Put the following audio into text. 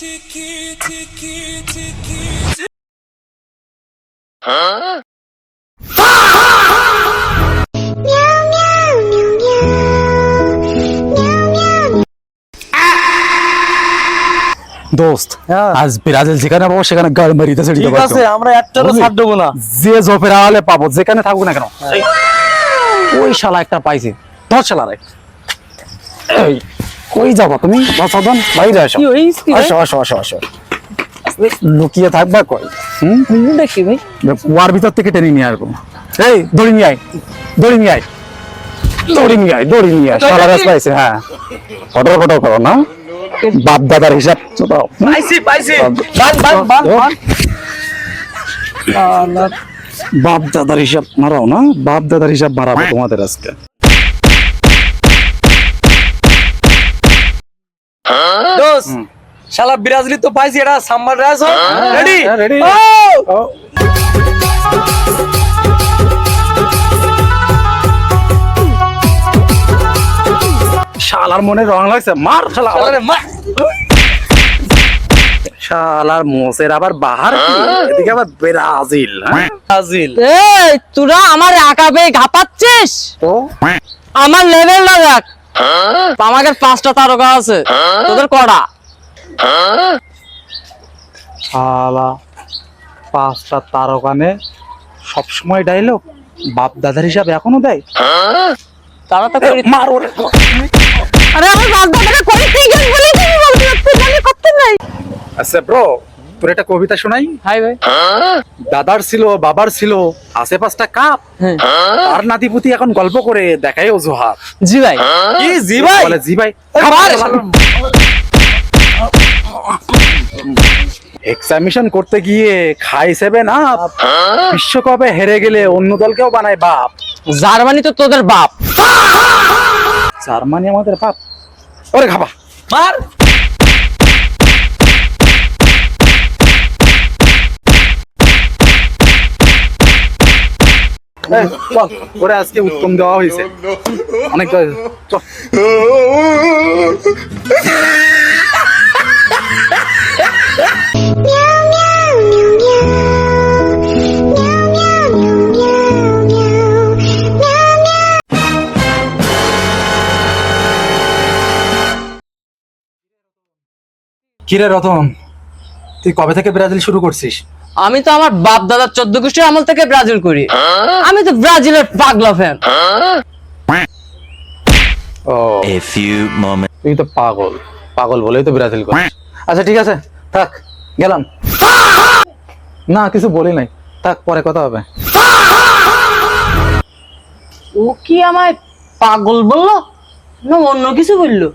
দোস্ত আজ ব্রাজিল যেখানে পাবো সেখানে গাল মারিতে ছেড়ে দেবো। ঠিক আছে, আমরা একটারও ছাড় দেবো না। যে জপের আলে পাবো যেখানে থাকুক না কেন। ওই শালা একটা পাইছে, ধর শালা রে। এই কই যাবো তুমি? সাধন বাইরে আসো, কি হইছে কি আসো আসো আসো আসো। লুকিয়ে থাকবা কই? দেখি ভাই, কুয়ার ভিতর থেকে টেনে নিয়ে আসবো। এই দড়ি নিয়ে আয়, দড়ি নিয়ে আয়, দড়ি নিয়ে আয়, দড়ি নিয়ে আয়। শালা রাস পাইছে। হ্যাঁ, ফটো ফটো করো না, বাপ দাদার হিসাব দাও। পাইছি পাইছি, বান বান বান বান। বাপ দাদার হিসাব মারাও না, বাপ দাদার হিসাব মারাবো তোমাদের আজকে। দোস শালা ব্রাজিলি তো পাইছি, এটা সাম্বার রাস। Ready ready. শালার মনে রং লাগছে, মার শালা। শালার মোসের আবার বাহার কি? এদিকে আবার ব্রাজিল। ব্রাজিল। এই তোরা আমার আঁকাবে ঘাপাচ্ছিস? ও আমার লেভেল না দেখ, আমাদের 5টা তারকা আছে, তোদের কটা? শালা 5টা তারকানে সবসময় ডাইলগ, বাপ দাদার হিসাব এখনো দেয়। তারা তো করি। মার ওরে। আরে আমার বাপ দাদারা করি তুই কেন বলি, তুমি বলবি তুই জানি করতে নাই। আচ্ছা ব্রো, তোর একটা কবিতা শোনাই। হাই ভাই। দাদার ছিল, বাবার ছিল, আছে 5টা কাপ, হ্যাঁ। আর নাতিপুতি এখন গল্প করে দেখাই অজুহাত। জি ভাই। কি জি ভাই? বলে জি ভাই। এক্সামিশন করতে গিয়ে খাই 7 আপ, বিশ্বকাপে হেরে গেলে অন্য দলকেও বানায় বাপ। জার্মানি তো তোদের বাপ। জার্মানি আমাদের বাপ? ওরে খাবা মার। এই, চল ওরে আজকে উত্তম দেওয়া হয়েছে অনেক। চল কিরে রতন, তুই কবে থেকে ব্রাজিল শুরু করছিস? আমি তো আমার বাপ দাদার 14 গোষ্ঠীর আমল থেকে ব্রাজিল করি। আমি তো ব্রাজিলের পাগলা ফ্যান। ও, A few moments. তুই তো পাগল, পাগল বলেই তো ব্রাজিল করিস। আচ্ছা ঠিক আছে, থাক, গেলাম। না কিছু বলি নাই, থাক, পরে কথা হবে। ও কি আমায় পাগল বললো না অন্য কিছু বললো?